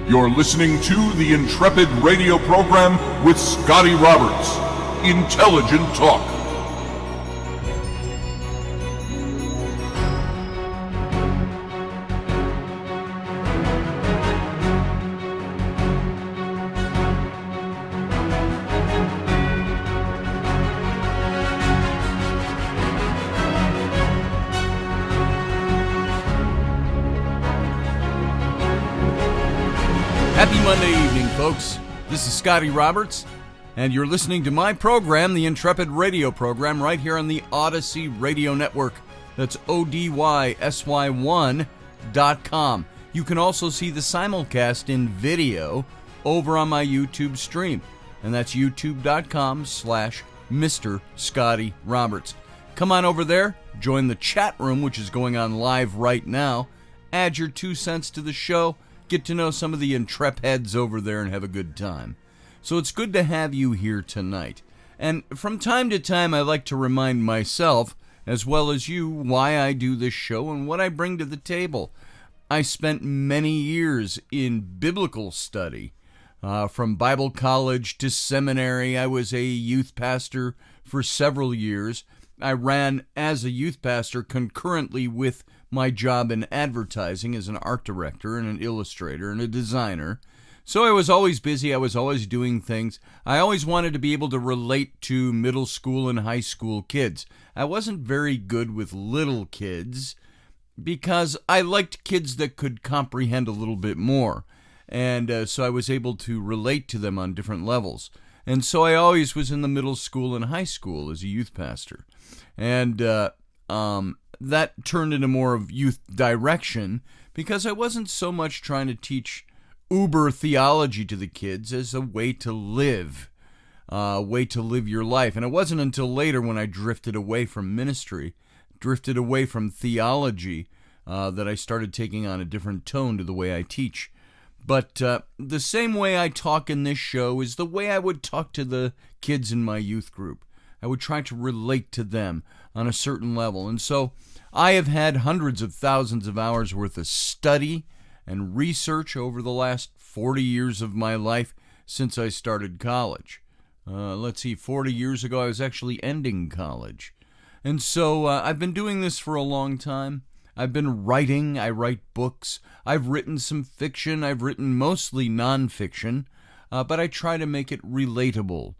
You're listening to the Intrepid radio program with Scotty Roberts. Intelligent talk. Happy Monday evening, folks. This is Scotty Roberts, and you're listening to my program, the Intrepid radio program, right here on the Odyssey Radio Network. That's ODYSY1.com. You can also see the simulcast in video over on my YouTube stream, and that's youtube.com/Mr. Scotty Roberts. Come on over there, join the chat room, which is going on live right now. Add your 2 cents to the show. Get to know some of the Intrepheads over there and have a good time. So it's good to have you here tonight. And from time to time, I like to remind myself, as well as you, why I do this show and what I bring to the table. I spent many years in biblical study. From Bible college to seminary, I was a youth pastor for several years. I ran as a youth pastor concurrently with my job in advertising as an art director and an illustrator and a designer. So I was always busy. I was always doing things. I always wanted to be able to relate to middle school and high school kids. I wasn't very good with little kids because I liked kids that could comprehend a little bit more. And so I was able to relate to them on different levels. And so I always was in the middle school and high school as a youth pastor. And that turned into more of youth direction because I wasn't so much trying to teach uber theology to the kids as a way to live your life. And it wasn't until later when I drifted away from ministry, drifted away from theology, that I started taking on a different tone to the way I teach. But the same way I talk in this show is the way I would talk to the kids in my youth group. I would try to relate to them on a certain level. And so I have had hundreds of thousands of hours worth of study and research over the last 40 years of my life since I started college. 40 years ago I was actually ending college. And so I've been doing this for a long time. I've been writing. I write books. I've written some fiction. I've written mostly nonfiction, but I try to make it relatable.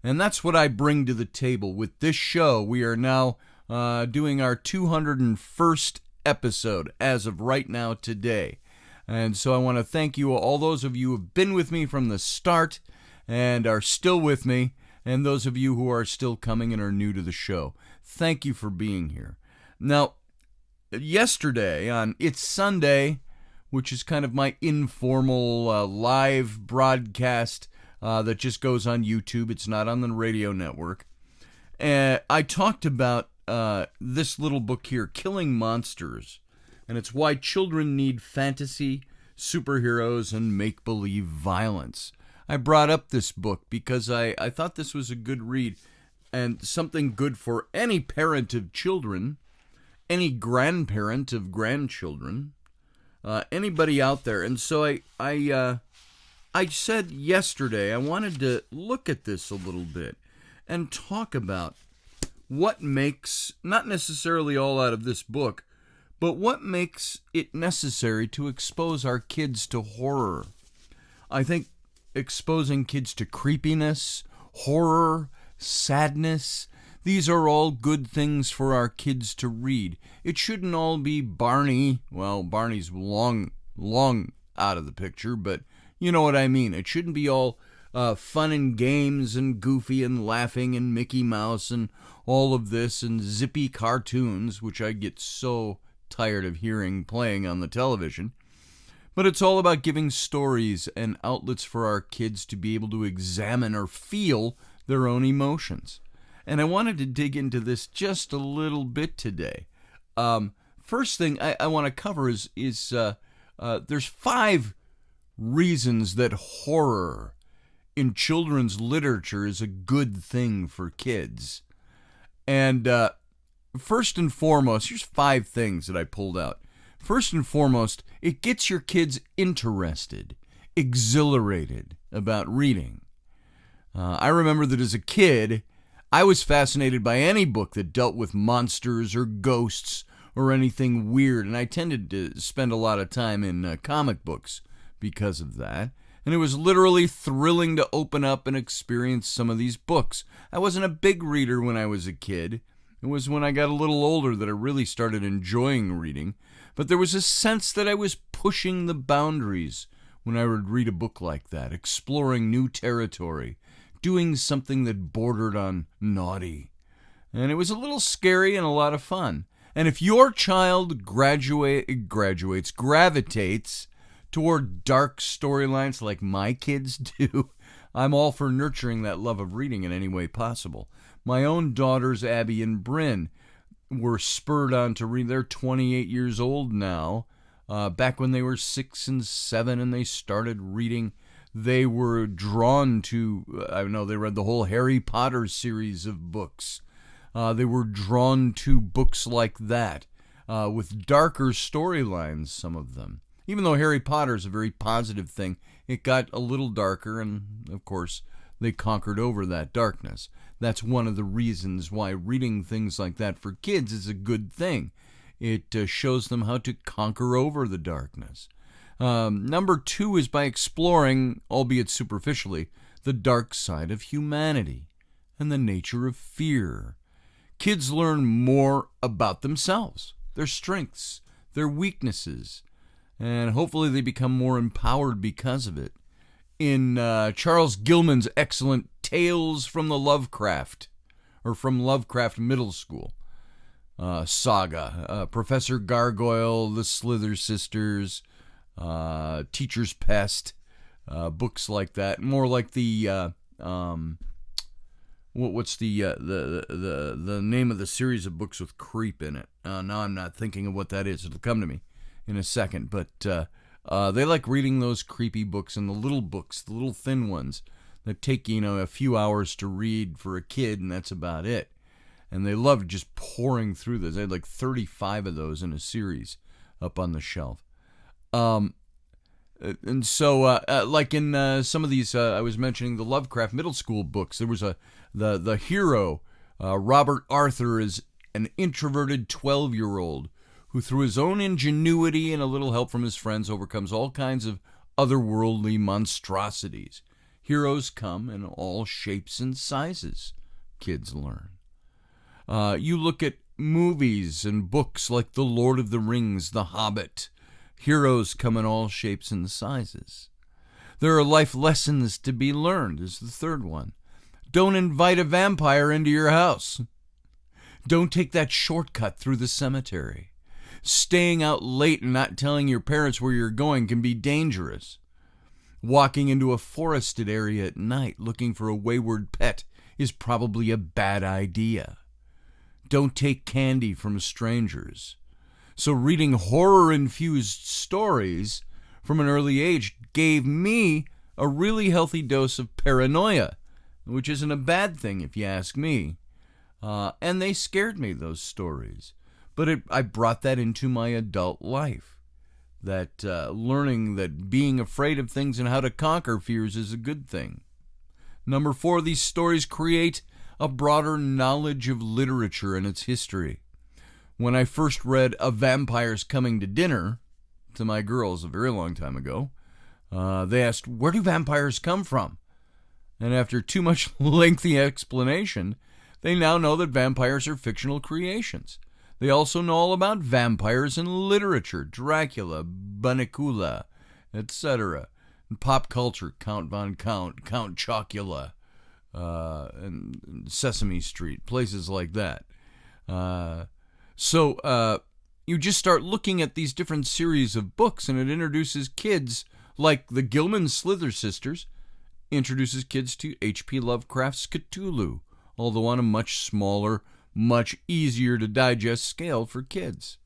And that's what I bring to the table. With this show, we are now doing our 201st episode as of right now today. And so I want to thank you, all those of you who have been with me from the start and are still with me, and those of you who are still coming and are new to the show. Thank you for being here. Now, yesterday on It's Sunday, which is kind of my informal live broadcast that just goes on YouTube. It's not on the radio network. I talked about this little book here, Killing Monsters, and it's why children need fantasy, superheroes, and make-believe violence. I brought up this book because I thought this was a good read and something good for any parent of children, any grandparent of grandchildren, anybody out there. And so I said yesterday I wanted to look at this a little bit and talk about what makes, not necessarily all out of this book, but what makes it necessary to expose our kids to horror. I think exposing kids to creepiness, horror, sadness, these are all good things for our kids to read. It shouldn't all be Barney. Well, Barney's long out of the picture, but you know what I mean. It shouldn't be all fun and games and goofy and laughing and Mickey Mouse and all of this and zippy cartoons, which I get so tired of hearing playing on the television. But it's all about giving stories and outlets for our kids to be able to examine or feel their own emotions. And I wanted to dig into this just a little bit today. First thing I want to cover is there's 5 reasons that horror in children's literature is a good thing for kids. And first and foremost, here's 5 things that I pulled out. First and foremost, it gets your kids interested, exhilarated about reading. I remember that as a kid, I was fascinated by any book that dealt with monsters or ghosts or anything weird, and I tended to spend a lot of time in comic books because of that. And it was literally thrilling to open up and experience some of these books. I wasn't a big reader when I was a kid. It was when I got a little older that I really started enjoying reading. But there was a sense that I was pushing the boundaries when I would read a book like that, exploring new territory, doing something that bordered on naughty. And it was a little scary and a lot of fun. And if your child gravitates toward dark storylines like my kids do, I'm all for nurturing that love of reading in any way possible. My own daughters, Abby and Bryn, were spurred on to read. They're 28 years old now. Back when they were 6 and 7 and they started reading, they were drawn to, they read the whole Harry Potter series of books. They were drawn to books like that, with darker storylines, some of them. Even though Harry Potter is a very positive thing, it got a little darker, and of course, they conquered over that darkness. That's one of the reasons why reading things like that for kids is a good thing. It shows them how to conquer over the darkness. Number 2 is by exploring, albeit superficially, the dark side of humanity and the nature of fear. Kids learn more about themselves, their strengths, their weaknesses, and hopefully they become more empowered because of it. In Charles Gilman's excellent Tales from the Lovecraft, or from Lovecraft Middle School saga, Professor Gargoyle, The Slither Sisters, Teacher's Pest, books like that, more like the what's the name of the series of books with creep in it? Now I'm not thinking of what that is. It'll come to me in a second, but they like reading those creepy books and the little books, the little thin ones that take, a few hours to read for a kid, and that's about it. And they loved just pouring through those. They had like 35 of those in a series up on the shelf. And so, like in some of these, I was mentioning the Lovecraft Middle School books, there was the hero, Robert Arthur, is an introverted 12-year-old who, through his own ingenuity and a little help from his friends, overcomes all kinds of otherworldly monstrosities. Heroes come in all shapes and sizes, kids learn. You look at movies and books like The Lord of the Rings, The Hobbit. Heroes come in all shapes and sizes. There are life lessons to be learned, is the third one. Don't invite a vampire into your house. Don't take that shortcut through the cemetery. Staying out late and not telling your parents where you're going can be dangerous. Walking into a forested area at night looking for a wayward pet is probably a bad idea. Don't take candy from strangers. So reading horror-infused stories from an early age gave me a really healthy dose of paranoia, which isn't a bad thing if you ask me. And they scared me, those stories. But I brought that into my adult life. That learning that being afraid of things and how to conquer fears is a good thing. Number 4, these stories create a broader knowledge of literature and its history. When I first read A Vampire's Coming to Dinner to my girls a very long time ago, they asked, where do vampires come from? And after too much lengthy explanation, they now know that vampires are fictional creations. They also know all about vampires in literature, Dracula, Bunnicula, etc. In pop culture, Count Von Count, Count Chocula, and Sesame Street, places like that. So you just start looking at these different series of books, and it introduces kids, like the Gilman Slither Sisters, introduces kids to H.P. Lovecraft's Cthulhu, although on a much smaller, much easier to digest scale for kids.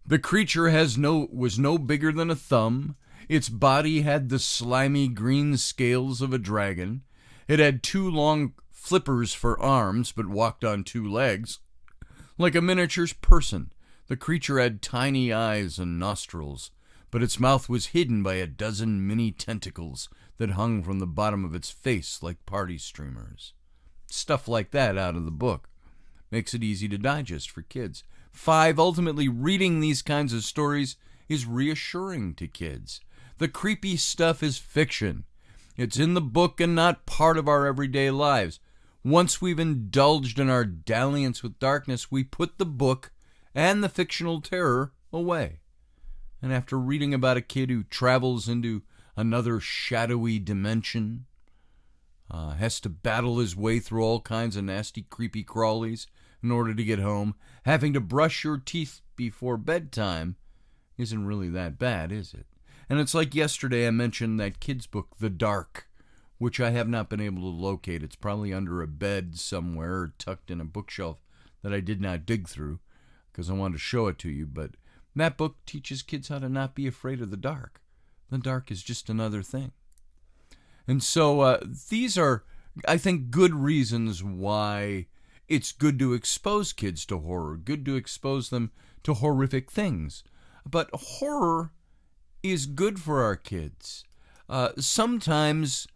The creature was no bigger than a thumb. Its body had the slimy green scales of a dragon. It had 2 long flippers for arms, but walked on 2 legs. Like a miniature person, the creature had tiny eyes and nostrils, but its mouth was hidden by a dozen mini tentacles that hung from the bottom of its face like party streamers. Stuff like that out of the book. Makes it easy to digest for kids. 5, ultimately reading these kinds of stories is reassuring to kids. The creepy stuff is fiction. It's in the book and not part of our everyday lives. Once we've indulged in our dalliance with darkness, we put the book and the fictional terror away. And after reading about a kid who travels into another shadowy dimension, has to battle his way through all kinds of nasty, creepy crawlies in order to get home, having to brush your teeth before bedtime isn't really that bad, is it? And it's like yesterday I mentioned that kid's book, The Dark, which I have not been able to locate. It's probably under a bed somewhere or tucked in a bookshelf that I did not dig through because I wanted to show it to you. But that book teaches kids how to not be afraid of the dark. The dark is just another thing. And so these are, I think, good reasons why it's good to expose kids to horror, good to expose them to horrific things. But horror is good for our kids. Sometimes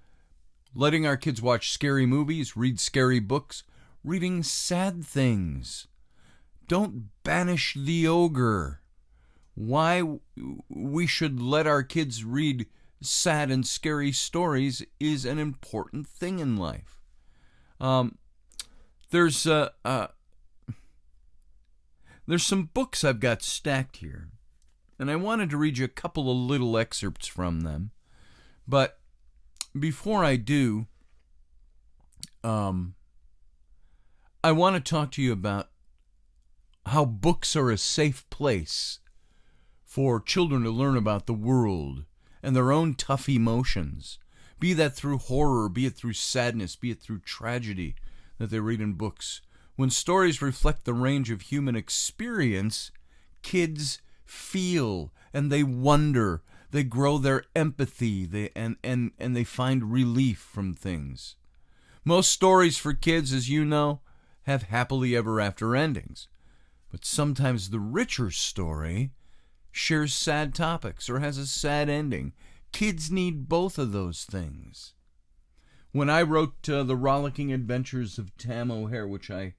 letting our kids watch scary movies, read scary books, reading sad things. Don't banish the ogre. Why we should let our kids read sad and scary stories is an important thing in life. There's some books I've got stacked here, and I wanted to read you a couple of little excerpts from them. But before I do, I want to talk to you about how books are a safe place for children to learn about the world and their own tough emotions, be that through horror, be it through sadness, be it through tragedy that they read in books. When stories reflect the range of human experience, kids feel and they wonder, they grow their empathy, and they find relief from things. Most stories for kids, as you know, have happily ever after endings. But sometimes the richer story shares sad topics or has a sad ending. Kids need both of those things. When I wrote The Rollicking Adventures of Tam O'Hare, which I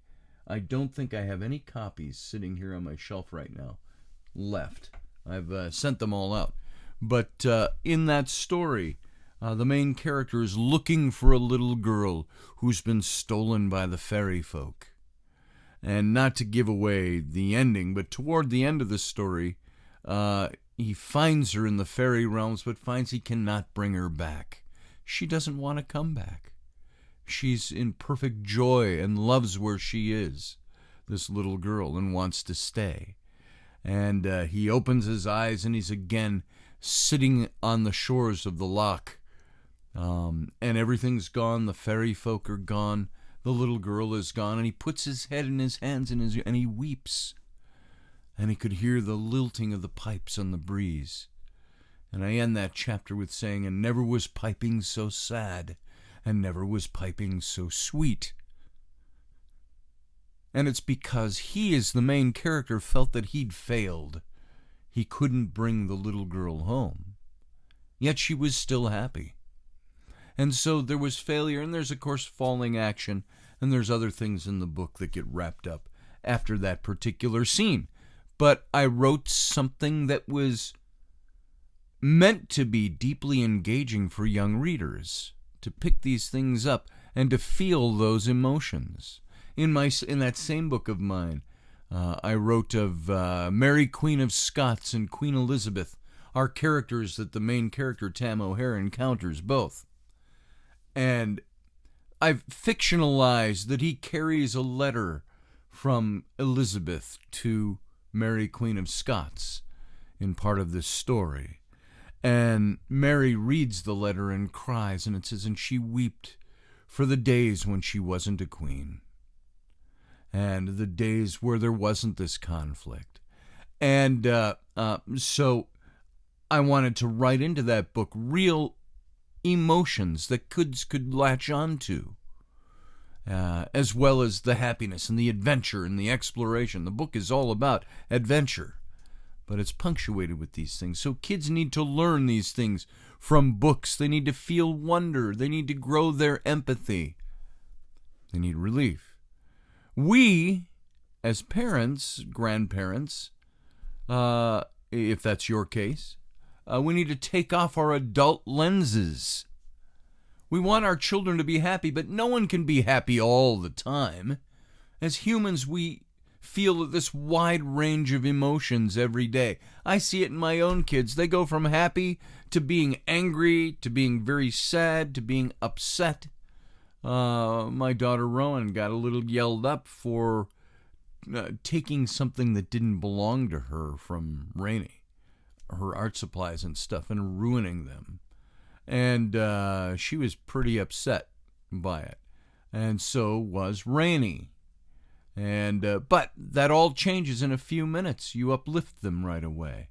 don't think I have any copies sitting here on my shelf right now left. I've sent them all out. But in that story, the main character is looking for a little girl who's been stolen by the fairy folk. And not to give away the ending, but toward the end of the story, he finds her in the fairy realms, but finds he cannot bring her back. She doesn't want to come back. She's in perfect joy and loves where she is, this little girl, and wants to stay. And he opens his eyes, and he's again sitting on the shores of the loch. And everything's gone. The fairy folk are gone. The little girl is gone. And he puts his head in his hands and he weeps. And he could hear the lilting of the pipes on the breeze. And I end that chapter with saying, and never was piping so sad, and never was piping so sweet. And it's because he, as the main character, felt that he'd failed. He couldn't bring the little girl home. Yet she was still happy. And so there was failure, and there's, of course, falling action, and there's other things in the book that get wrapped up after that particular scene. But I wrote something that was meant to be deeply engaging for young readers, to pick these things up and to feel those emotions. In that same book of mine, I wrote of Mary, Queen of Scots, and Queen Elizabeth, are characters that the main character, Tam O'Hare, encounters both. And I've fictionalized that he carries a letter from Elizabeth to Mary, Queen of Scots, in part of this story. And Mary reads the letter and cries, and it says, and she wept for the days when she wasn't a queen, and the days where there wasn't this conflict. And so I wanted to write into that book real emotions that kids could latch onto, as well as the happiness and the adventure and the exploration. The book is all about adventure, but it's punctuated with these things. So kids need to learn these things from books. They need to feel wonder. They need to grow their empathy. They need relief. We, as parents, grandparents, if that's your case, we need to take off our adult lenses. We want our children to be happy, but no one can be happy all the time. As humans, we feel this wide range of emotions every day. I see it in my own kids. They go from happy to being angry, to being very sad, to being upset. My daughter Rowan got a little yelled up for taking something that didn't belong to her from Rainey, her art supplies and stuff, and ruining them. And she was pretty upset by it. And so was Rainey. And but that all changes in a few minutes. You uplift them right away.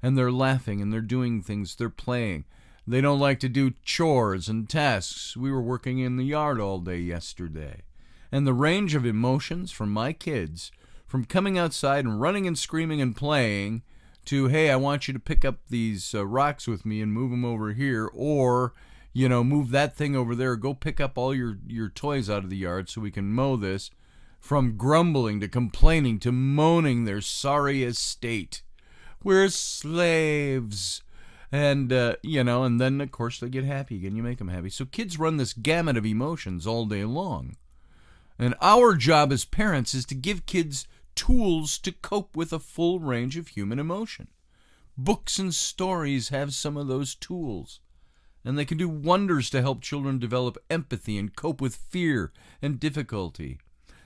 And they're laughing and they're doing things, they're playing. They don't like to do chores and tasks. We were working in the yard all day yesterday. And the range of emotions from my kids, from coming outside and running and screaming and playing, to, hey, I want you to pick up these rocks with me and move them over here, or, move that thing over there, go pick up all your toys out of the yard so we can mow this, from grumbling to complaining to moaning their sorry estate. We're slaves. And, and then, of course, they get happy again. You make them happy. So kids run this gamut of emotions all day long. And our job as parents is to give kids tools to cope with a full range of human emotion. Books and stories have some of those tools. And they can do wonders to help children develop empathy and cope with fear and difficulty.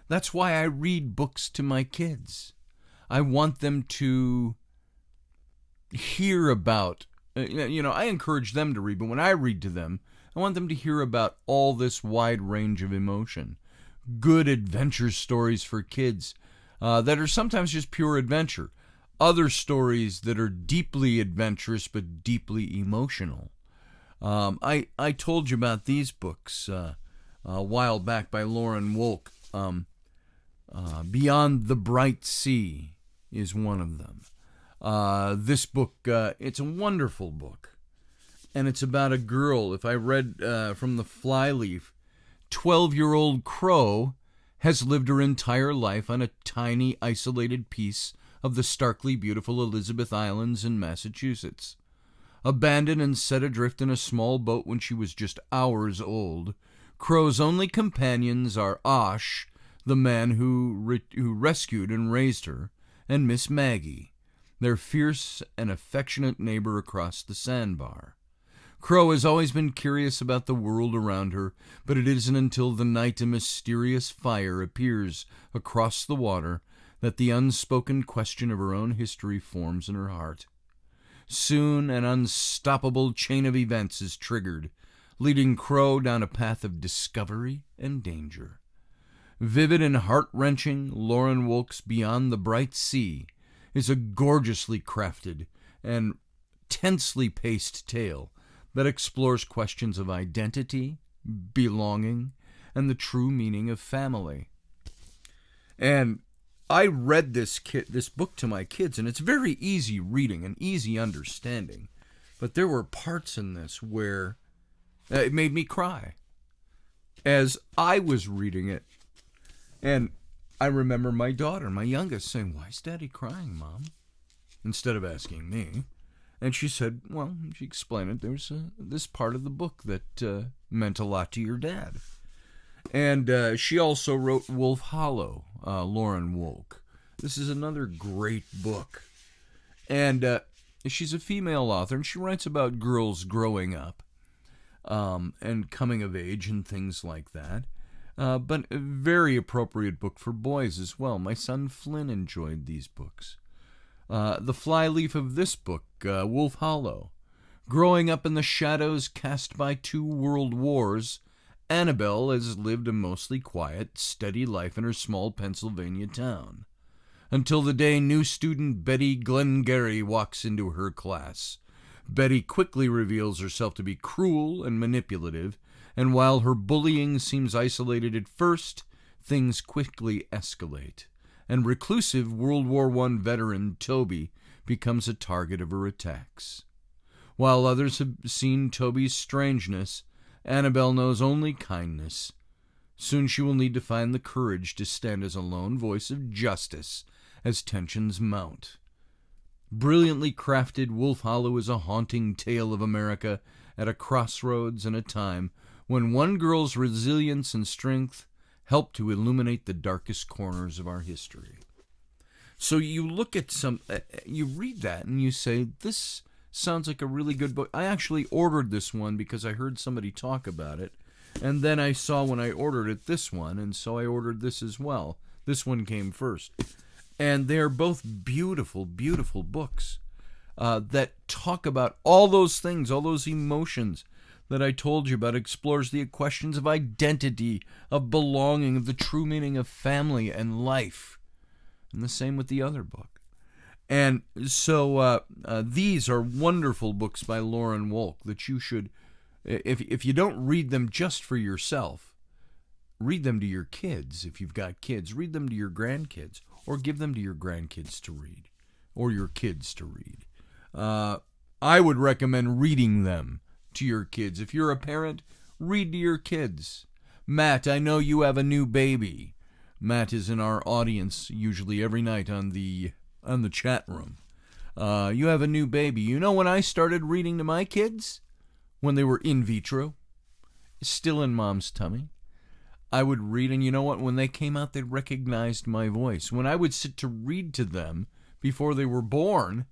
That's why I read books to my kids. I want them to hear about, I encourage them to read, but when I read to them, I want them to hear about all this wide range of emotion. Good adventure stories for kids that are sometimes just pure adventure. Other stories that are deeply adventurous but deeply emotional. I told you about these books a while back by Lauren Wolk. Beyond the Bright Sea is one of them. This book, it's a wonderful book. And it's about a girl. If I read from the flyleaf, 12-year-old Crow has lived her entire life on a tiny, isolated piece of the starkly beautiful Elizabeth Islands in Massachusetts. Abandoned and set adrift in a small boat when she was just hours old, Crow's only companions are Osh, the man who rescued and raised her, and Miss Maggie, their fierce and affectionate neighbor across the sandbar. Crow has always been curious about the world around her, but it isn't until the night a mysterious fire appears across the water that the unspoken question of her own history forms in her heart. Soon an unstoppable chain of events is triggered, leading Crow down a path of discovery and danger. Vivid and heart-wrenching, Lauren Wolk's Beyond the Bright Sea is a gorgeously crafted and tensely paced tale that explores questions of identity, belonging, and the true meaning of family. And I read this book to my kids, and it's very easy reading and easy understanding. But there were parts in this where it made me cry as I was reading it. And I remember my daughter, my youngest, saying, "Why is Daddy crying, Mom?" Instead of asking me. And she said, she explained it. There's this part of the book that meant a lot to your dad. And she also wrote Wolf Hollow, Lauren Wolk. This is another great book. And she's a female author, and she writes about girls growing up and coming of age and things like that. But a very appropriate book for boys as well. My son Flynn enjoyed these books. The flyleaf of this book, Wolf Hollow. Growing up in the shadows cast by 2 world wars, Annabelle has lived a mostly quiet, steady life in her small Pennsylvania town. Until the day new student Betty Glengarry walks into her class. Betty quickly reveals herself to be cruel and manipulative, and while her bullying seems isolated at first, things quickly escalate, and reclusive World War I veteran Toby becomes a target of her attacks. While others have seen Toby's strangeness, Annabelle knows only kindness. Soon she will need to find the courage to stand as a lone voice of justice as tensions mount. Brilliantly crafted, Wolf Hollow is a haunting tale of America at a crossroads and a time when one girl's resilience and strength help to illuminate the darkest corners of our history. So you look at you read that and you say, this sounds like a really good book. I actually ordered this one because I heard somebody talk about it, and then I saw when I ordered it this one, and so I ordered this as well. This one came first. And they're both beautiful, beautiful books that talk about all those things, all those emotions that I told you about, explores the questions of identity, of belonging, of the true meaning of family and life. And the same with the other book. And so these are wonderful books by Lauren Wolk that you should, if you don't read them just for yourself, read them to your kids. If you've got kids, read them to your grandkids, or give them to your grandkids to read, or your kids to read. I would recommend reading them to your kids. If you're a parent, read to your kids. Matt, I know you have a new baby. Matt is in our audience usually every night on the chat room. You have a new baby. You know when I started reading to my kids? When they were in vitro, still in mom's tummy. I would read, and you know what? When they came out, they recognized my voice. When I would sit to read to them before they were born,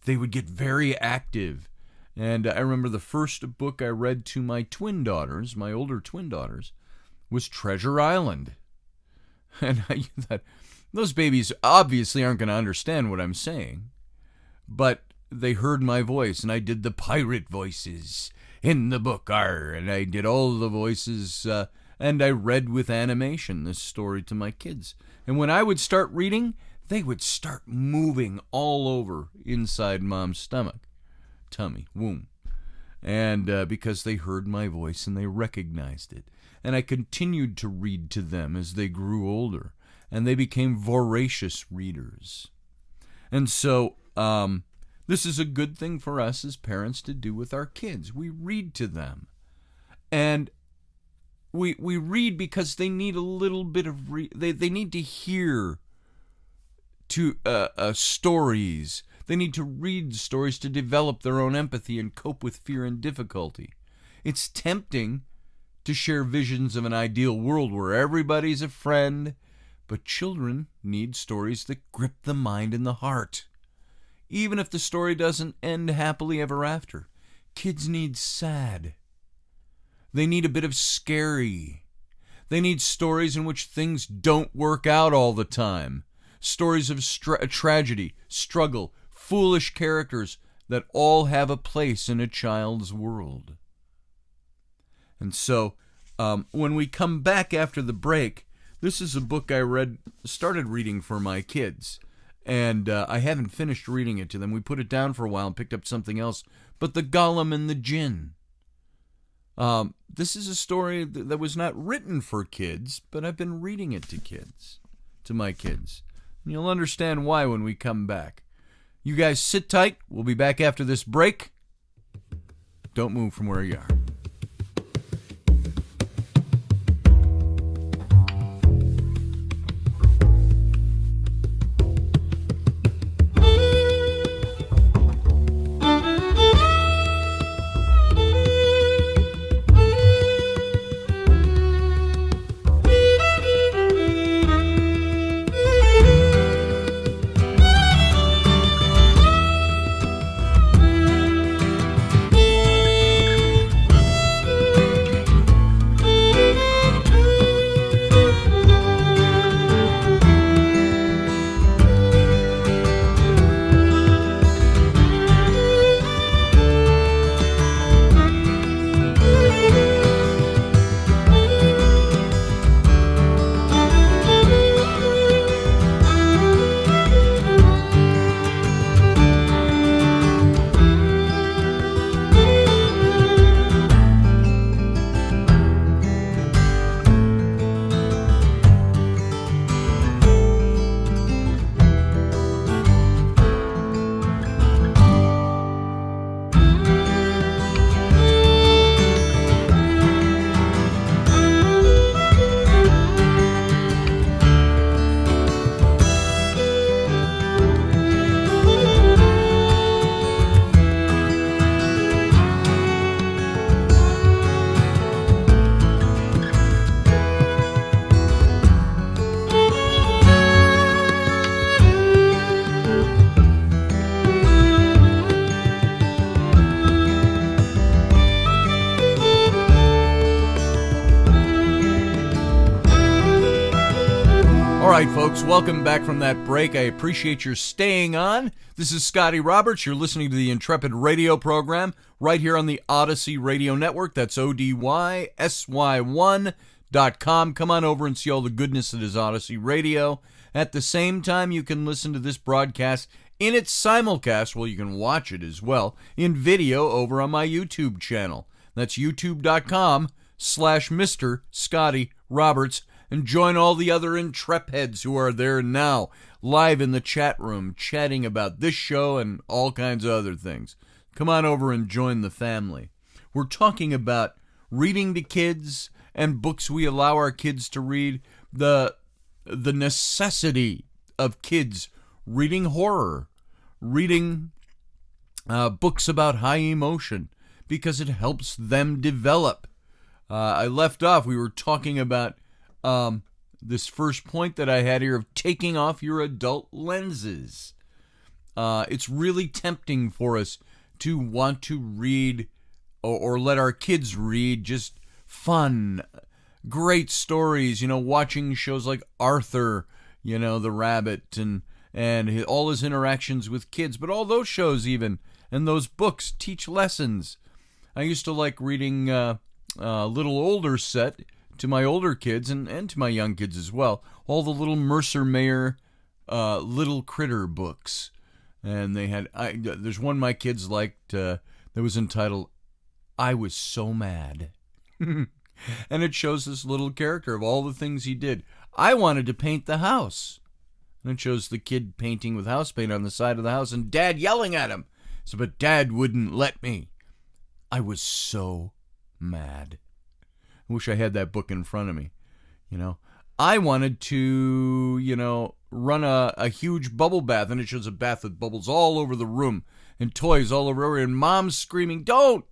they would get very active. And I remember the first book I read to my twin daughters, my older twin daughters, was Treasure Island. And I thought, those babies obviously aren't going to understand what I'm saying, but they heard my voice, and I did the pirate voices in the book, and I did all the voices, and I read with animation this story to my kids. And when I would start reading, they would start moving all over inside mom's tummy, womb. And because they heard my voice and they recognized it. And I continued to read to them as they grew older, and they became voracious readers. And so this is a good thing for us as parents to do with our kids. We read to them. And we read because they need a little bit of they need to hear stories. They need to read stories to develop their own empathy and cope with fear and difficulty. It's tempting to share visions of an ideal world where everybody's a friend, but children need stories that grip the mind and the heart. Even if the story doesn't end happily ever after, kids need sad. They need a bit of scary. They need stories in which things don't work out all the time. Stories of tragedy, struggle, foolish characters that all have a place in a child's world. And so, when we come back after the break, this is a book I started reading for my kids. And I haven't finished reading it to them. We put it down for a while and picked up something else. But The Golem and the Djinn. This is a story that was not written for kids, but I've been reading it to my kids. And you'll understand why when we come back. You guys sit tight. We'll be back after this break. Don't move from where you are. right, folks, welcome back from that break. I appreciate your staying on. This is Scotty Roberts. You're listening to the Intrepid radio program right here on the Odyssey Radio Network. That's ODYSY1.com. Come on over and see all the goodness that is Odyssey Radio. At the same time, you can listen to this broadcast in its simulcast. Well, you can watch it as well in video over on my YouTube channel. That's youtube.com/Mr. Scotty Roberts. And join all the other Intrepheads who are there now, live in the chat room, chatting about this show and all kinds of other things. Come on over and join the family. We're talking about reading to kids and books we allow our kids to read, the necessity of kids reading horror, reading books about high emotion, because it helps them develop. I left off, we were talking about this first point that I had here of taking off your adult lenses. It's really tempting for us to want to read or let our kids read just fun, great stories, watching shows like Arthur, the rabbit, and all his interactions with kids. But all those shows even, and those books teach lessons. I used to like reading a little older set to my older kids and to my young kids as well, all the little Mercer Mayer little critter books. And they had, there's one my kids liked that was entitled, I Was So Mad. And it shows this little character of all the things he did. I wanted to paint the house. And it shows the kid painting with house paint on the side of the house and Dad yelling at him. So, but Dad wouldn't let me. I was so mad. I wish I had that book in front of me. I wanted to, run a huge bubble bath, and it shows a bath with bubbles all over the room and toys all over, and Mom's screaming, "Don't!"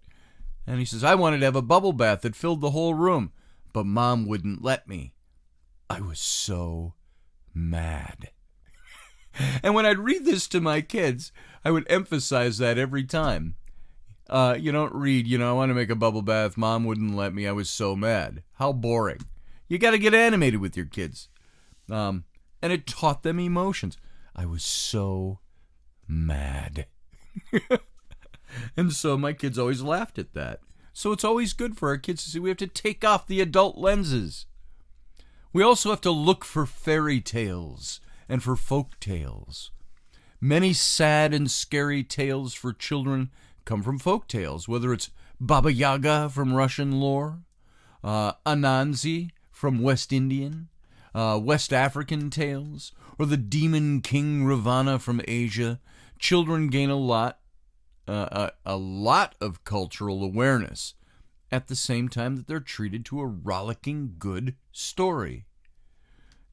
And he says, I wanted to have a bubble bath that filled the whole room, but Mom wouldn't let me. I was so mad. And when I'd read this to my kids, I would emphasize that every time. You don't read, I want to make a bubble bath. Mom wouldn't let me. I was so mad. How boring. You got to get animated with your kids. And it taught them emotions. I was so mad. And so my kids always laughed at that. So it's always good for our kids to see we have to take off the adult lenses. We also have to look for fairy tales and for folk tales. Many sad and scary tales for children come from folk tales, whether it's Baba Yaga from Russian lore, Anansi from West Indian, West African tales, or the demon king Ravana from Asia. Children gain a lot of cultural awareness at the same time that they're treated to a rollicking good story.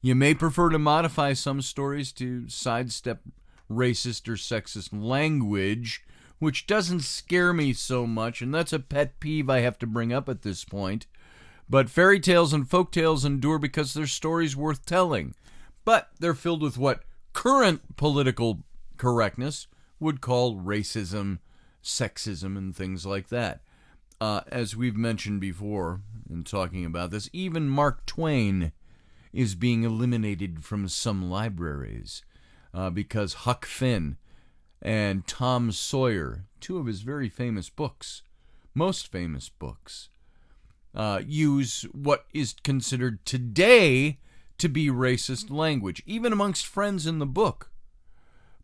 You may prefer to modify some stories to sidestep racist or sexist language, which doesn't scare me so much, and that's a pet peeve I have to bring up at this point. But fairy tales and folk tales endure because they're stories worth telling. But they're filled with what current political correctness would call racism, sexism, and things like that. As we've mentioned before in talking about this, even Mark Twain is being eliminated from some libraries because Huck Finn and Tom Sawyer, two of his very famous books, most famous books, use what is considered today to be racist language, even amongst friends in the book.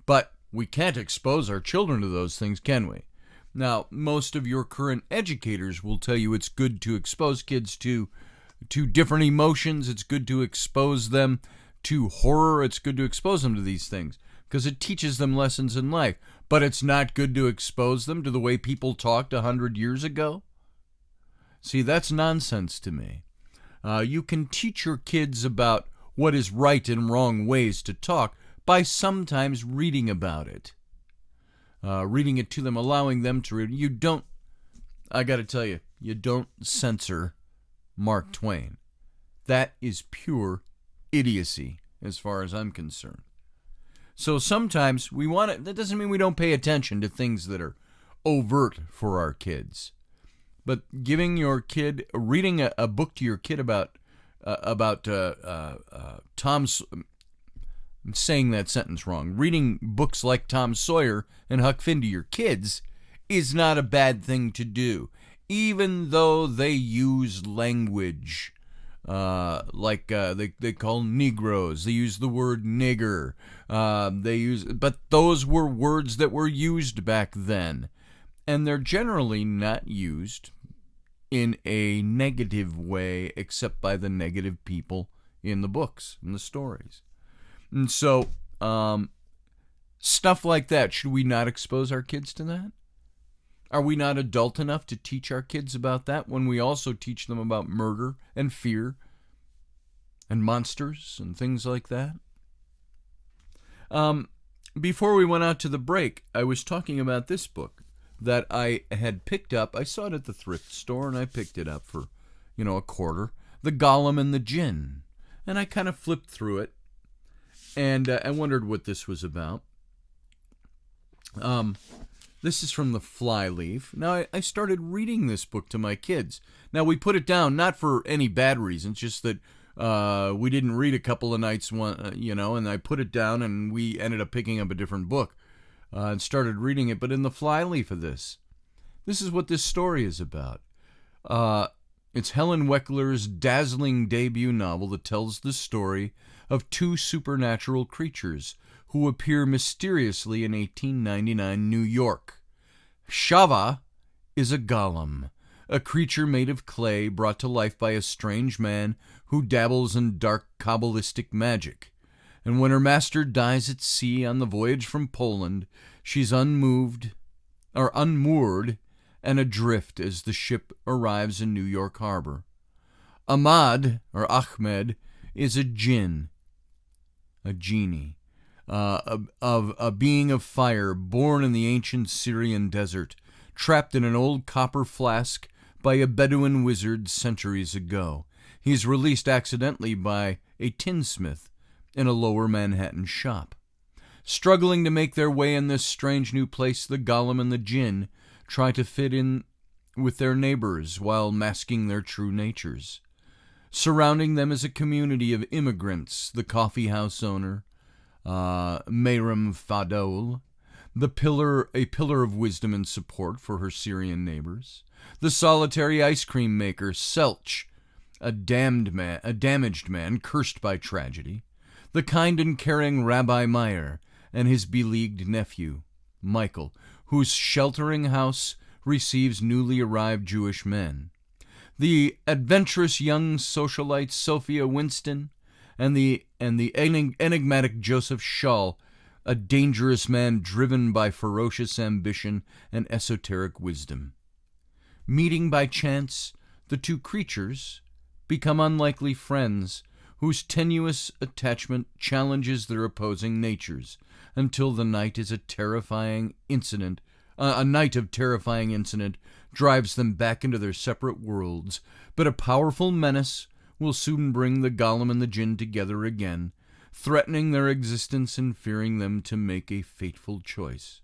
But we can't expose our children to those things, can we? Now, most of your current educators will tell you it's good to expose kids to different emotions. It's good to expose them to horror. It's good to expose them to these things because it teaches them lessons in life. But it's not good to expose them to the way people talked 100 years ago. See, that's nonsense to me. You can teach your kids about what is right and wrong ways to talk by sometimes reading about it. Reading it to them, allowing them to read. I got to tell you, you don't censor Mark Twain. That is pure idiocy as far as I'm concerned. So sometimes that doesn't mean we don't pay attention to things that are overt for our kids. But reading a book to your kid about I'm saying that sentence wrong. Reading books like Tom Sawyer and Huck Finn to your kids is not a bad thing to do, even though they use language like they call Negroes. They use the word nigger. But those were words that were used back then, and they're generally not used in a negative way, except by the negative people in the books and the stories. And so, stuff like that, should we not expose our kids to that? Are we not adult enough to teach our kids about that when we also teach them about murder and fear and monsters and things like that? Before we went out to the break, I was talking about this book that I had picked up. I saw it at the thrift store, and I picked it up for, a quarter. The Golem and the Djinn. And I kind of flipped through it, and I wondered what this was about. This is from the Flyleaf. Now, I started reading this book to my kids. Now, we put it down not for any bad reasons, just that we didn't read a couple of nights, and I put it down, and we ended up picking up a different book and started reading it. But in the Flyleaf of this is what this story is about. It's Helen Weckler's dazzling debut novel that tells the story of two supernatural creatures who appear mysteriously in 1899 New York. Shava is a golem, a creature made of clay brought to life by a strange man who dabbles in dark Kabbalistic magic. And when her master dies at sea on the voyage from Poland, she's unmoored and adrift as the ship arrives in New York Harbor. Ahmed is a djinn, a genie, of a being of fire born in the ancient Syrian desert, trapped in an old copper flask by a Bedouin wizard centuries ago. He's released accidentally by a tinsmith in a lower Manhattan shop. Struggling to make their way in this strange new place, the Golem and the Djinn try to fit in with their neighbors while masking their true natures. Surrounding them is a community of immigrants, the coffee house owner, Mayram Fadol, a pillar of wisdom and support for her Syrian neighbors, the solitary ice cream maker, Selch, a damaged man cursed by tragedy, the kind and caring Rabbi Meyer, and his beleaguered nephew, Michael, whose sheltering house receives newly arrived Jewish men, the adventurous young socialite Sophia Winston, and the enigmatic Joseph Schall, a dangerous man driven by ferocious ambition and esoteric wisdom. Meeting by chance, the two creatures become unlikely friends whose tenuous attachment challenges their opposing natures until the night is a night of terrifying incident drives them back into their separate worlds. But a powerful menace will soon bring the Golem and the Djinn together again, threatening their existence and fearing them to make a fateful choice.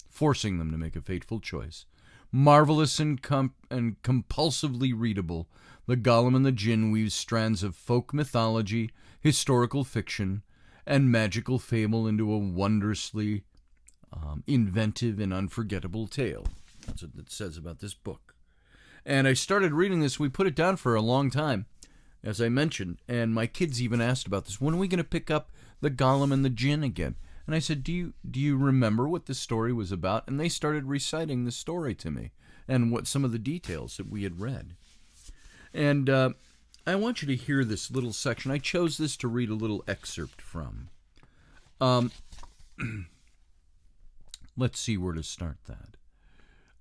Forcing them to make a fateful choice. Marvelous and compulsively readable, the Golem and the Djinn weaves strands of folk mythology, historical fiction, and magical fable into a wondrously inventive and unforgettable tale. That's what it says about this book. And I started reading this. We put it down for a long time, as I mentioned, and my kids even asked about this. When are we going to pick up the Golem and the Djinn again? And I said, do you remember what the story was about? And they started reciting the story to me and what some of the details that we had read. And I want you to hear this little section. I chose this to read a little excerpt from. Let's see where to start that.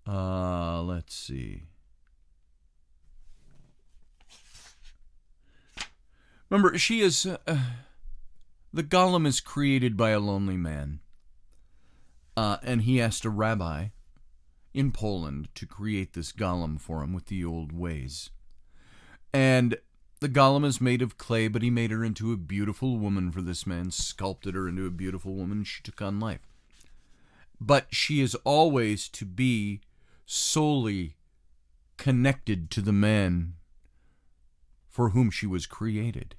Let's see. Remember, she is... the Golem is created by a lonely man. And he asked a rabbi in Poland to create this Golem for him with the old ways. And the Golem is made of clay, but he made her into a beautiful woman for this man, sculpted her into a beautiful woman. She took on life. But she is always to be solely connected to the man for whom she was created.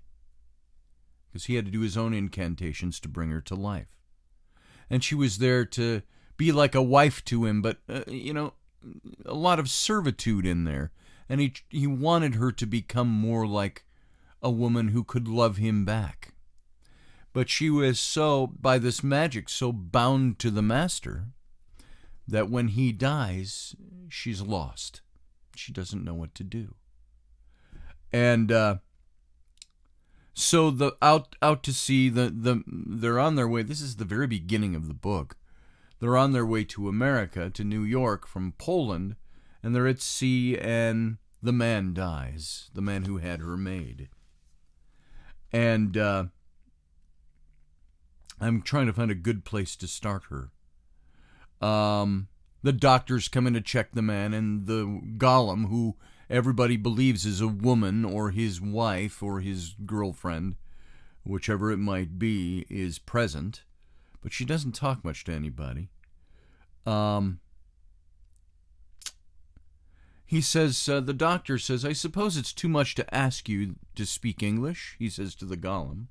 because he had to do his own incantations to bring her to life. And she was there to be like a wife to him, but, a lot of servitude in there. And he wanted her to become more like a woman who could love him back. But she was by this magic, so bound to the master that when he dies, she's lost. She doesn't know what to do. And so out to sea, they're on their way. This is the very beginning of the book. They're on their way to America, to New York from Poland, and they're at sea, and the man dies, the man who had her made. And I'm trying to find a good place to start her. The doctors come in to check the man, and the golem, who everybody believes is a woman or his wife or his girlfriend, whichever it might be, is present. But she doesn't talk much to anybody. He says, the doctor says, "I suppose it's too much to ask you to speak English," he says to the golem.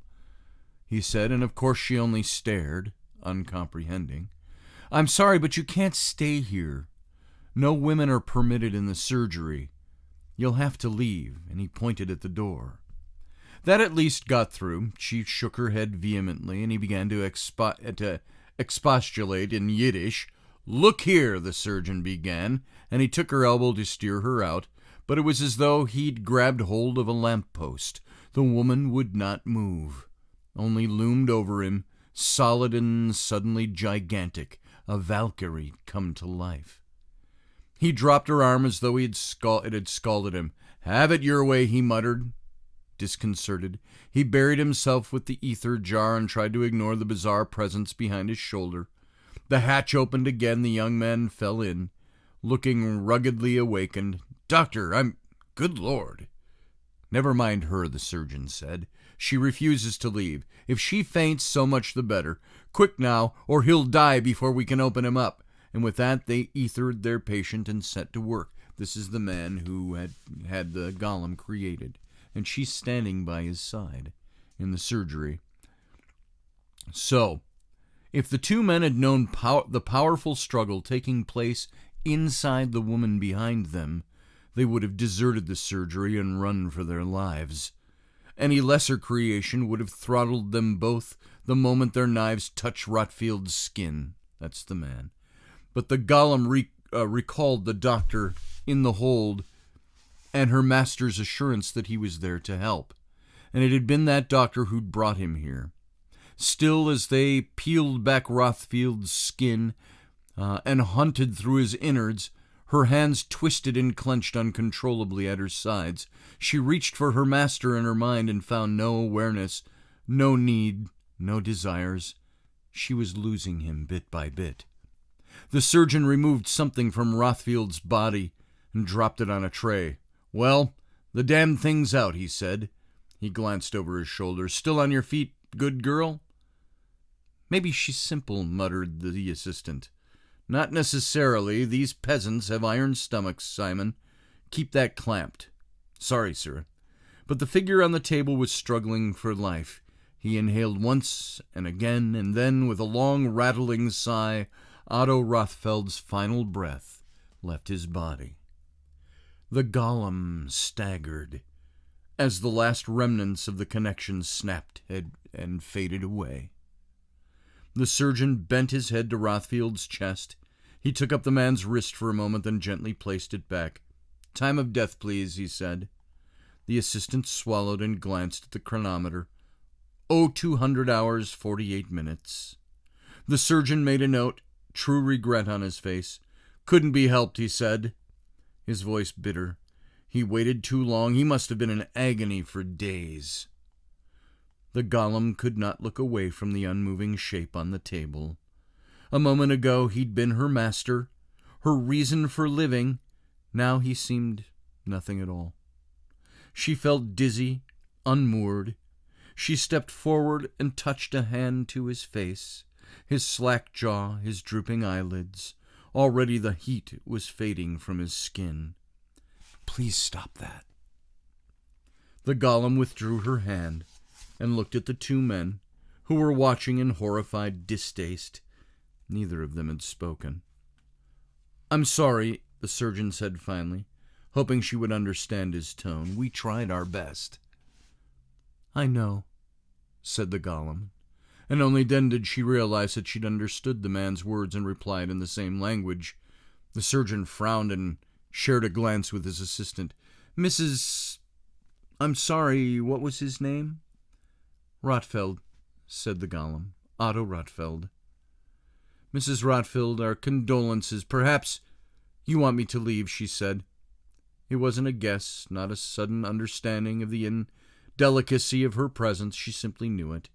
He said, and of course she only stared, uncomprehending. "I'm sorry, but you can't stay here. No women are permitted in the surgery. You'll have to leave," and he pointed at the door. That at least got through. She shook her head vehemently, and he began to expostulate in Yiddish. "Look here," the surgeon began, and he took her elbow to steer her out, but it was as though he'd grabbed hold of a lamppost. The woman would not move, only loomed over him, solid and suddenly gigantic, a Valkyrie come to life. He dropped her arm as though it had scalded him. "Have it your way," he muttered. Disconcerted, he buried himself with the ether jar and tried to ignore the bizarre presence behind his shoulder. The hatch opened again. The young man fell in, looking ruggedly awakened. "Doctor, Good Lord." "Never mind her," the surgeon said. "She refuses to leave. If she faints, so much the better. Quick now, or he'll die before we can open him up." And with that, they ethered their patient and set to work. This is the man who had the golem created, and she's standing by his side in the surgery. So, if the two men had known the powerful struggle taking place inside the woman behind them, they would have deserted the surgery and run for their lives. Any lesser creation would have throttled them both the moment their knives touched Rotfield's skin. That's the man. But the golem recalled the doctor in the hold and her master's assurance that he was there to help. And it had been that doctor who'd brought him here. Still, as they peeled back Rothfield's skin and hunted through his innards, her hands twisted and clenched uncontrollably at her sides. She reached for her master in her mind and found no awareness, no need, no desires. She was losing him bit by bit. The surgeon removed something from Rothfield's body and dropped it on a tray. "Well, the damn thing's out," he said. He glanced over his shoulder. "Still on your feet, good girl?" "Maybe she's simple," muttered the assistant. "Not necessarily. These peasants have iron stomachs, Simon. Keep that clamped." "Sorry, sir." But the figure on the table was struggling for life. He inhaled once and again, and then, with a long, rattling sigh, Otto Rothfeld's final breath left his body. The golem staggered as the last remnants of the connection snapped and faded away. The surgeon bent his head to Rothfield's chest. He took up the man's wrist for a moment, then gently placed it back. "Time of death, please," he said. The assistant swallowed and glanced at the chronometer. 200 hours, 48 minutes. The surgeon made a note, true regret on his face. "Couldn't be helped," he said, his voice bitter. "He waited too long. He must have been in agony for days." The golem could not look away from the unmoving shape on the table. A moment ago he'd been her master, her reason for living. Now he seemed nothing at all. She felt dizzy, unmoored. She stepped forward and touched a hand to his face, his slack jaw, his drooping eyelids. Already the heat was fading from his skin. "Please stop that." The golem withdrew her hand and looked at the two men, who were watching in horrified distaste. Neither of them had spoken. "I'm sorry," the surgeon said finally, hoping she would understand his tone. "We tried our best." "I know," said the golem, and only then did she realize that she'd understood the man's words and replied in the same language. The surgeon frowned and shared a glance with his assistant. I'm sorry, what was his name?" "Rotfeld," said the golem. "Otto Rotfeld." "Mrs. Rotfeld, our condolences. Perhaps you want me to leave," she said. It wasn't a guess, not a sudden understanding of the indelicacy of her presence. She simply knew it.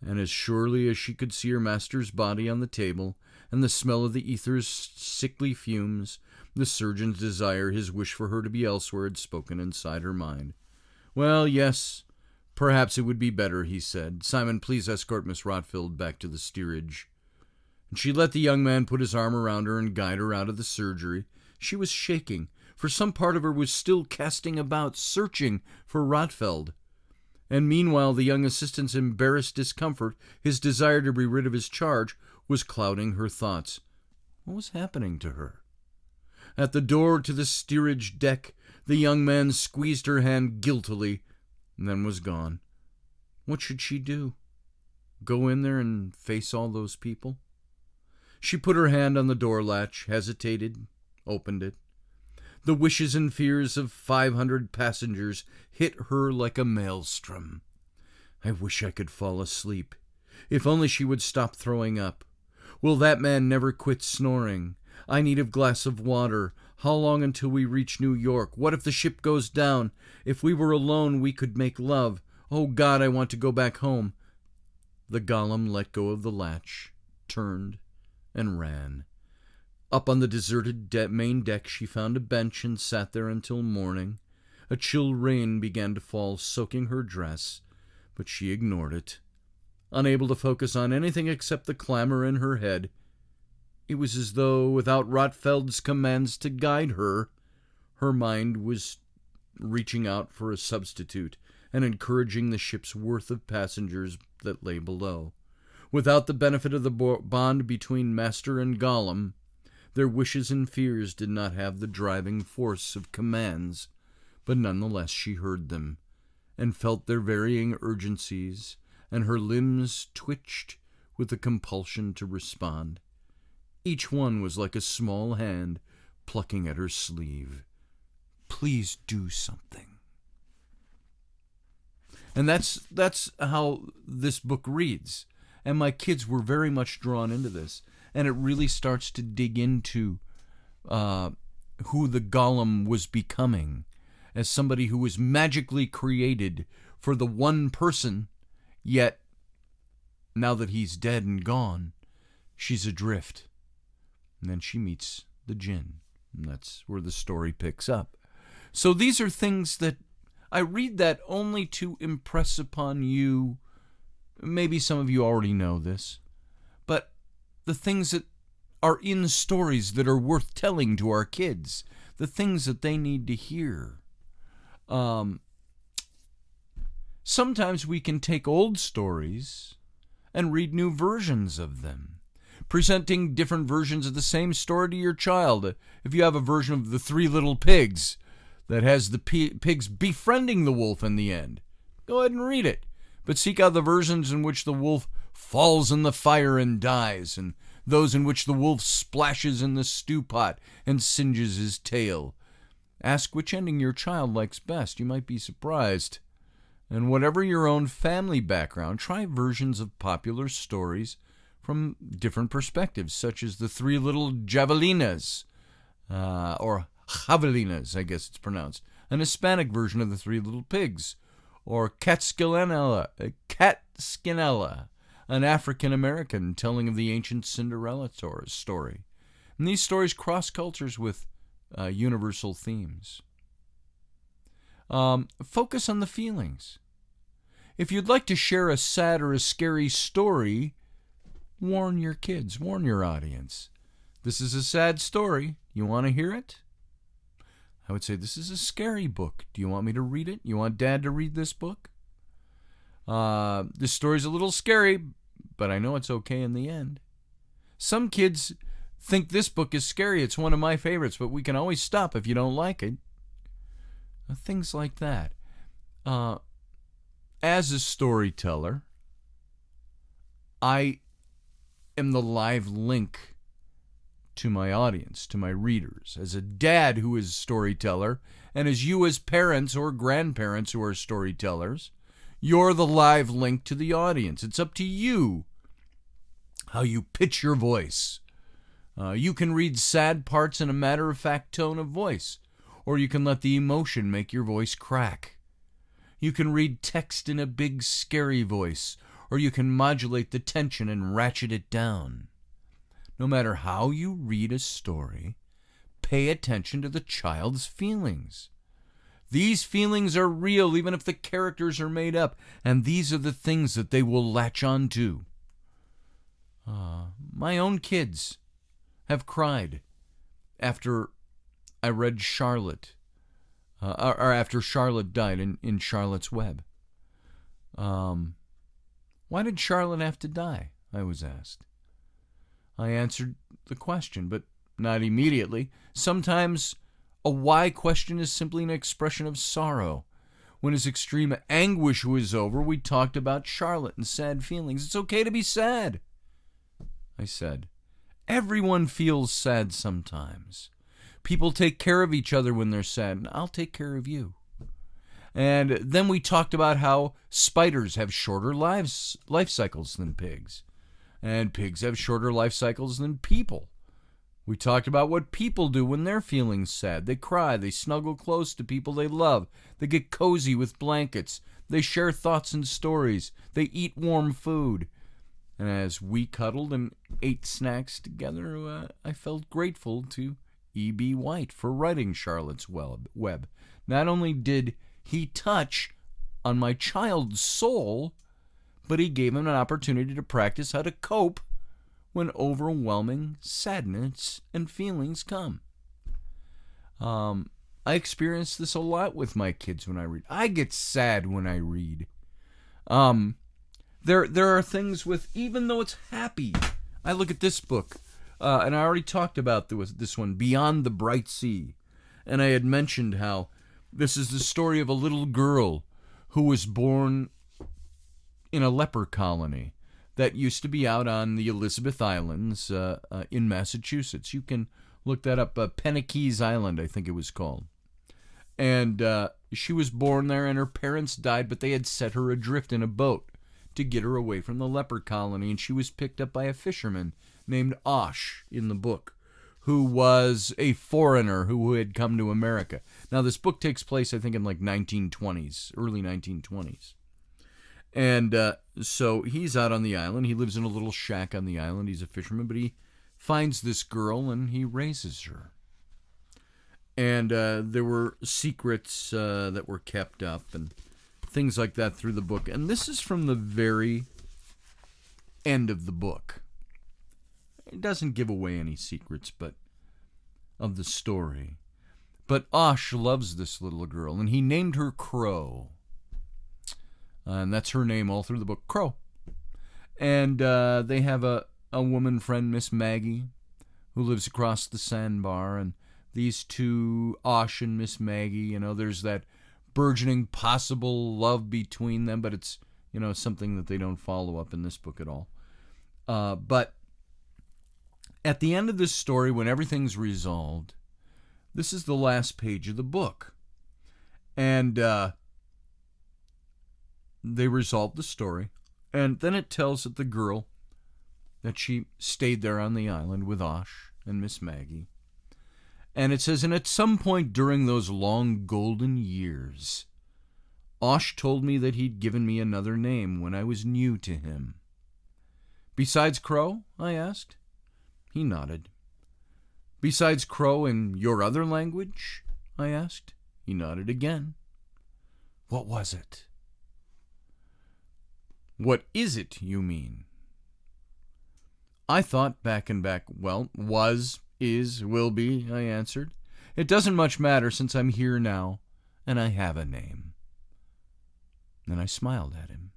And as surely as she could see her master's body on the table and the smell of the ether's sickly fumes, the surgeon's desire, his wish for her to be elsewhere, had spoken inside her mind. "Well, yes, perhaps it would be better," he said. "Simon, please escort Miss Rotfeld back to the steerage." And she let the young man put his arm around her and guide her out of the surgery. She was shaking, for some part of her was still casting about, searching for Rotfeld. And meanwhile, the young assistant's embarrassed discomfort, his desire to be rid of his charge, was clouding her thoughts. What was happening to her? At the door to the steerage deck, the young man squeezed her hand guiltily, and then was gone. What should she do? Go in there and face all those people? She put her hand on the door latch, hesitated, opened it. The wishes and fears of 500 passengers hit her like a maelstrom. I wish I could fall asleep. If only she would stop throwing up. Will that man never quit snoring? I need a glass of water. How long until we reach New York? What if the ship goes down? If we were alone, we could make love. Oh, God, I want to go back home. The golem let go of the latch, turned, and ran. Up on the deserted main deck, she found a bench and sat there until morning. A chill rain began to fall, soaking her dress, but she ignored it, unable to focus on anything except the clamor in her head. It was as though, without Rotfeld's commands to guide her, her mind was reaching out for a substitute and encouraging the ship's worth of passengers that lay below. Without the benefit of the bond between master and golem, their wishes and fears did not have the driving force of commands, but nonetheless she heard them, and felt their varying urgencies, and her limbs twitched with the compulsion to respond. Each one was like a small hand plucking at her sleeve. Please do something. And that's how this book reads. And my kids were very much drawn into this. And it really starts to dig into who the golem was becoming as somebody who was magically created for the one person, yet now that he's dead and gone, she's adrift. And then she meets the jinn. And that's where the story picks up. So these are things that I read that only to impress upon you. Maybe some of you already know this, but the things that are in stories that are worth telling to our kids, the things that they need to hear. Sometimes we can take old stories and read new versions of them, presenting different versions of the same story to your child. If you have a version of The Three Little Pigs that has the pigs befriending the wolf in the end, go ahead and read it. But seek out the versions in which the wolf falls in the fire and dies, and those in which the wolf splashes in the stew pot and singes his tail. Ask which ending your child likes best. You might be surprised. And whatever your own family background, try versions of popular stories from different perspectives, such as The Three Little Javelinas, or Javelinas, I guess it's pronounced, an Hispanic version of The Three Little Pigs, or Catskinella, an African-American telling of the ancient Cinderella story. And these stories cross cultures with universal themes. Focus on the feelings. If you'd like to share a sad or a scary story, warn your kids, warn your audience. This is a sad story. You want to hear it? I would say, this is a scary book. Do you want me to read it? You want Dad to read this book? This story's a little scary, but I know it's okay in the end. Some kids think this book is scary. It's one of my favorites, but we can always stop if you don't like it. Things like that. As a storyteller, I am the live link to my audience, to my readers. As a dad who is a storyteller, and as you as parents or grandparents who are storytellers, you're the live link to the audience. It's up to you how you pitch your voice. You can read sad parts in a matter-of-fact tone of voice, or you can let the emotion make your voice crack. You can read text in a big, scary voice, or you can modulate the tension and ratchet it down. No matter how you read a story, pay attention to the child's feelings. These feelings are real, even if the characters are made up, and these are the things that they will latch on to. My own kids have cried after I read Charlotte, or after Charlotte died in Charlotte's Web. Why did Charlotte have to die? I was asked. I answered the question, but not immediately. Sometimes a why question is simply an expression of sorrow. When his extreme anguish was over, we talked about Charlotte and sad feelings. It's okay to be sad, I said. Everyone feels sad sometimes. People take care of each other when they're sad, and I'll take care of you. And then we talked about how spiders have shorter life cycles than pigs, and pigs have shorter life cycles than people. We talked about what people do when they're feeling sad. They cry, they snuggle close to people they love, they get cozy with blankets, they share thoughts and stories, they eat warm food. And as we cuddled and ate snacks together, I felt grateful to E.B. White for writing Charlotte's Web. Not only did he touch on my child's soul, but he gave him an opportunity to practice how to cope when overwhelming sadness and feelings come. I experience this a lot with my kids when I read. I get sad when I read. There are things with, even though it's happy, I look at this book, and I already talked about this one, Beyond the Bright Sea, and I had mentioned how this is the story of a little girl who was born in a leper colony that used to be out on the Elizabeth Islands in Massachusetts. You can look that up, Penakees Island, I think it was called. And she was born there, and her parents died, but they had set her adrift in a boat to get her away from the leper colony, and she was picked up by a fisherman named Osh in the book, who was a foreigner who had come to America. Now, this book takes place, I think, in like 1920s, early 1920s. And so he's out on the island. He lives in a little shack on the island. He's a fisherman, but he finds this girl, and he raises her. And there were secrets that were kept up and things like that through the book. And this is from the very end of the book. It doesn't give away any secrets of the story. But Osh loves this little girl, and he named her Crow. And that's her name all through the book, Crow. And they have a woman friend, Miss Maggie, who lives across the sandbar. And these two, Osh and Miss Maggie, there's that burgeoning possible love between them, but it's, something that they don't follow up in this book at all. But at the end of this story, when everything's resolved, this is the last page of the book. And they resolve the story. And then it tells the girl that she stayed there on the island with Osh and Miss Maggie. And it says, and at some point during those long golden years, Osh told me that he'd given me another name when I was new to him. Besides Crow? I asked. He nodded. Besides Crow in your other language? I asked. He nodded again. What was it? What is it, you mean? I thought back, well, was, is, will be, I answered. It doesn't much matter since I'm here now, and I have a name. Then I smiled at him.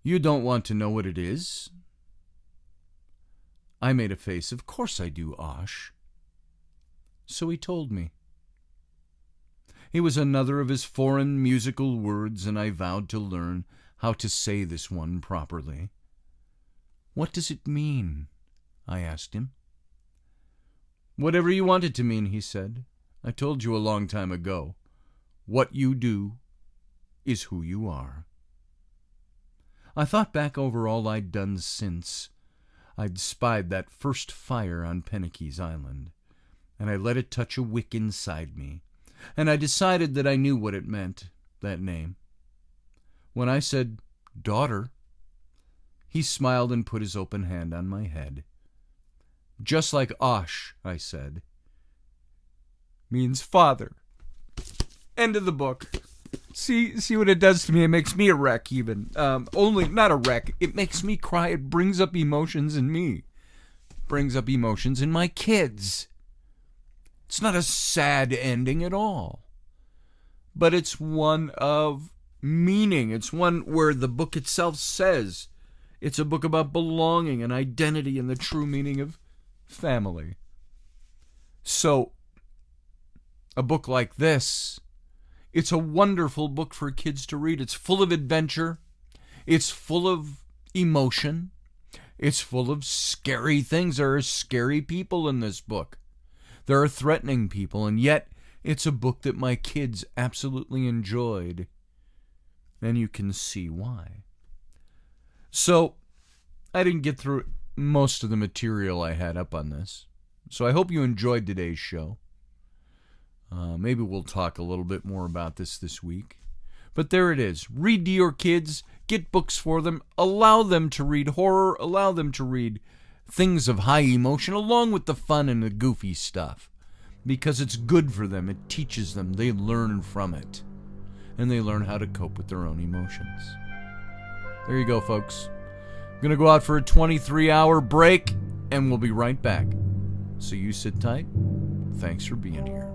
You don't want to know what it is? I made a face. Of course I do, Osh. So he told me. It was another of his foreign musical words, and I vowed to learn how to say this one properly. What does it mean? I asked him. Whatever you want it to mean, he said. I told you a long time ago. What you do is who you are. I thought back over all I'd done since I'd spied that first fire on Pennake's Island, and I let it touch a wick inside me, and I decided that I knew what it meant, that name. When I said, daughter, he smiled and put his open hand on my head. Just like Osh, I said, means father. End of the book. See what it does to me? It makes me a wreck even. Only, not a wreck. It makes me cry. It brings up emotions in me. Brings up emotions in my kids. It's not a sad ending at all. But it's one of meaning. It's one where the book itself says it's a book about belonging and identity and the true meaning of family. So, a book like this, it's a wonderful book for kids to read. It's full of adventure. It's full of emotion. It's full of scary things. There are scary people in this book. There are threatening people, and yet it's a book that my kids absolutely enjoyed. And you can see why. So, I didn't get through most of the material I had up on this. So I hope you enjoyed today's show. Maybe we'll talk a little bit more about this week. But there it is. Read to your kids. Get books for them. Allow them to read horror. Allow them to read things of high emotion along with the fun and the goofy stuff. Because it's good for them. It teaches them. They learn from it. And they learn how to cope with their own emotions. There you go, folks. I'm going to go out for a 23-hour break, and we'll be right back. So you sit tight. Thanks for being here.